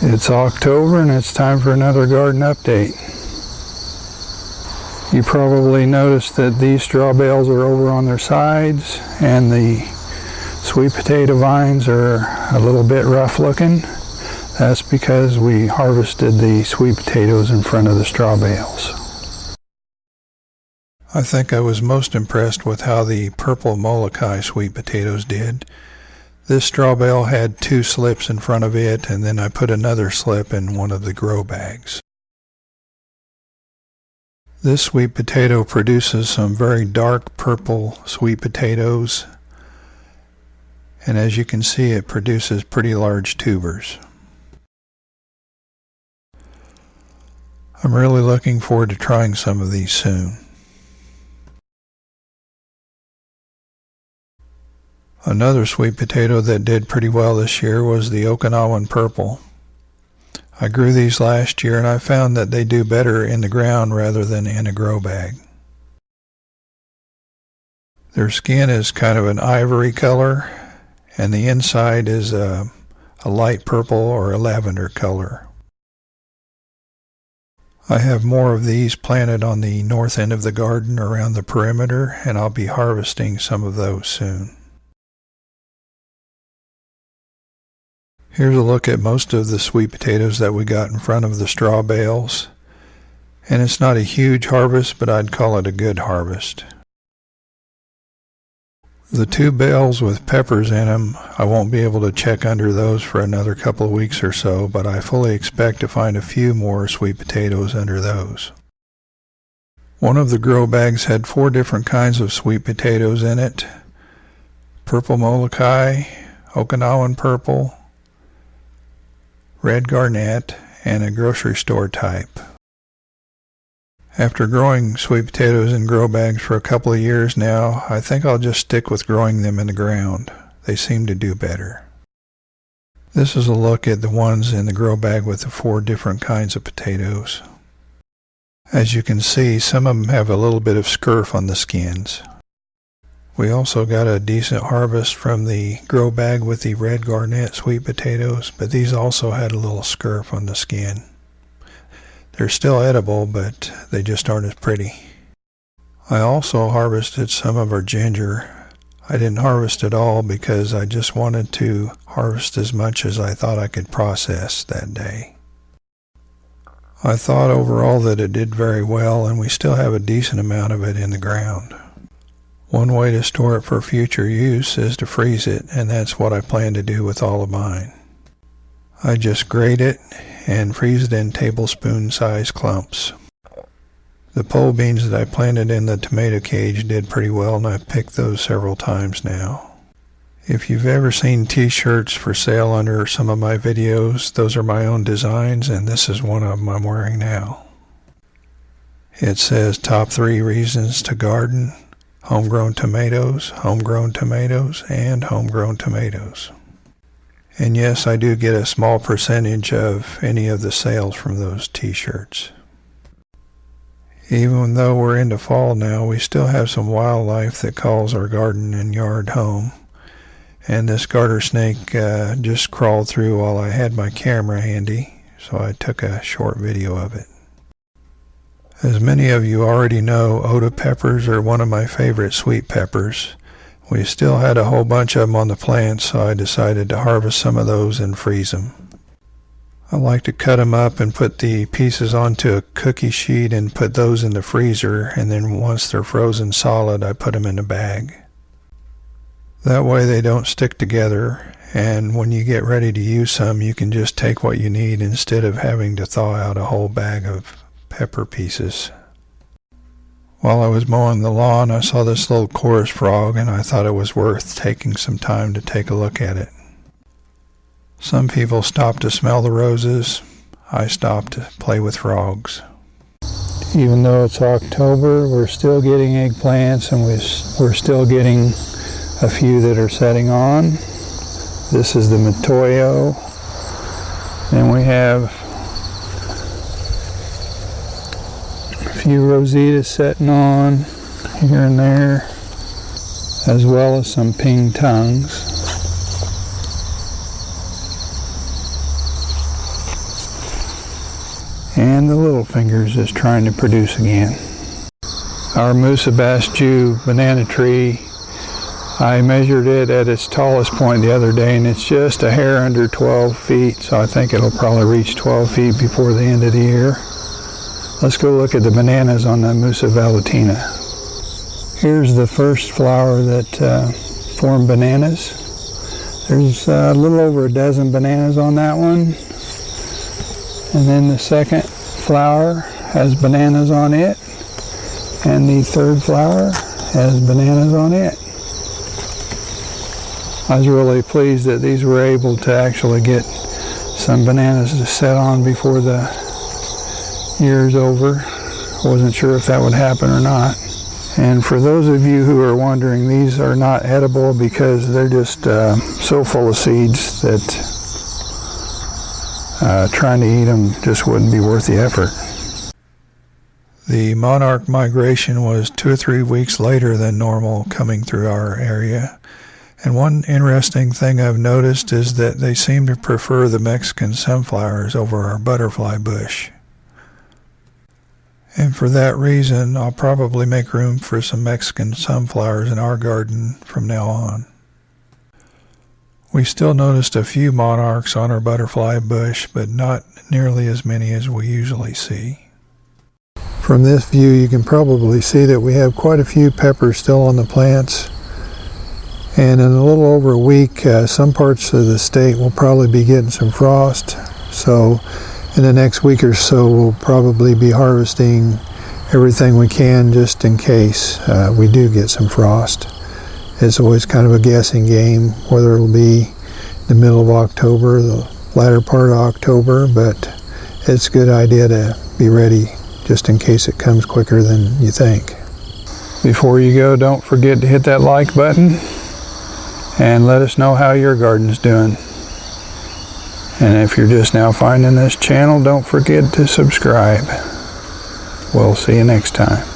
It's October and it's time for another garden update. You probably noticed that these straw bales are over on their sides and the sweet potato vines are a little bit rough looking. That's because we harvested the sweet potatoes in front of the straw bales. I think I was most impressed with how the purple Molokai sweet potatoes did. This straw bale had 2 slips in front of it, and then I put another slip in one of the grow bags. This sweet potato produces some very dark purple sweet potatoes, and as you can see, it produces pretty large tubers. I'm really looking forward to trying some of these soon. Another sweet potato that did pretty well this year was the Okinawan Purple. I grew these last year and I found that they do better in the ground rather than in a grow bag. Their skin is kind of an ivory color and the inside is a light purple or a lavender color. I have more of these planted on the north end of the garden around the perimeter, and I'll be harvesting some of those soon. Here's a look at most of the sweet potatoes that we got in front of the straw bales. And it's not a huge harvest, but I'd call it a good harvest. The 2 bales with peppers in them, I won't be able to check under those for another couple of weeks or so, but I fully expect to find a few more sweet potatoes under those. One of the grow bags had 4 different kinds of sweet potatoes in it: purple Molokai, Okinawan Purple, red garnet, and a grocery store type. After growing sweet potatoes in grow bags for a couple of years now, I think I'll just stick with growing them in the ground. They seem to do better. This is a look at the ones in the grow bag with the 4 different kinds of potatoes. As you can see, some of them have a little bit of scurf on the skins. We also got a decent harvest from the grow bag with the red garnet sweet potatoes, but these also had a little scurf on the skin. They're still edible, but they just aren't as pretty. I also harvested some of our ginger. I didn't harvest it all because I just wanted to harvest as much as I thought I could process that day. I thought overall that it did very well, and we still have a decent amount of it in the ground. One way to store it for future use is to freeze it, and that's what I plan to do with all of mine. I just grate it and freeze it in tablespoon-sized clumps. The pole beans that I planted in the tomato cage did pretty well, and I've picked those several times now. If you've ever seen t-shirts for sale under some of my videos, those are my own designs, and this is one of them I'm wearing now. It says top 3 reasons to garden: homegrown tomatoes, and homegrown tomatoes. And yes, I do get a small percentage of any of the sales from those t-shirts. Even though we're into fall now, we still have some wildlife that calls our garden and yard home. And this garter snake just crawled through while I had my camera handy, so I took a short video of it. As many of you already know, Oda peppers are one of my favorite sweet peppers. We still had a whole bunch of them on the plant, so I decided to harvest some of those and freeze them. I like to cut them up and put the pieces onto a cookie sheet and put those in the freezer, and then once they're frozen solid, I put them in a bag. That way they don't stick together, and when you get ready to use some, you can just take what you need instead of having to thaw out a whole bag of pepper pieces. While I was mowing the lawn, I saw this little chorus frog, and I thought it was worth taking some time to take a look at it. Some people stop to smell the roses. I stopped to play with frogs. Even though it's October, we're still getting eggplants, and we're still getting a few that are setting on. This is the Matoyo, and we have a few rositas setting on here and there, as well as some ping tongues. And the little fingers is trying to produce again. Our Musabasju banana tree, I measured it at its tallest point the other day, and it's just a hair under 12 feet, so I think it'll probably reach 12 feet before the end of the year. Let's go look at the bananas on the Musa velutina. Here's the first flower that formed bananas. There's a little over a dozen bananas on that one. And then the second flower has bananas on it. And the third flower has bananas on it. I was really pleased that these were able to actually get some bananas to set on before the year's over. Wasn't sure if that would happen or not. And for those of you who are wondering, these are not edible because they're just so full of seeds that trying to eat them just wouldn't be worth the effort. The monarch migration was 2 or 3 weeks later than normal coming through our area. And one interesting thing I've noticed is that they seem to prefer the Mexican sunflowers over our butterfly bush. And for that reason, I'll probably make room for some Mexican sunflowers in our garden from now on. We still noticed a few monarchs on our butterfly bush, but not nearly as many as we usually see. From this view, you can probably see that we have quite a few peppers still on the plants. And in a little over a week, some parts of the state will probably be getting some frost. So in the next week or so, we'll probably be harvesting everything we can just in case we do get some frost. It's always kind of a guessing game whether it'll be the middle of October, the latter part of October, but it's a good idea to be ready just in case it comes quicker than you think. Before you go, don't forget to hit that like button and let us know how your garden's doing. And if you're just now finding this channel, don't forget to subscribe. We'll see you next time.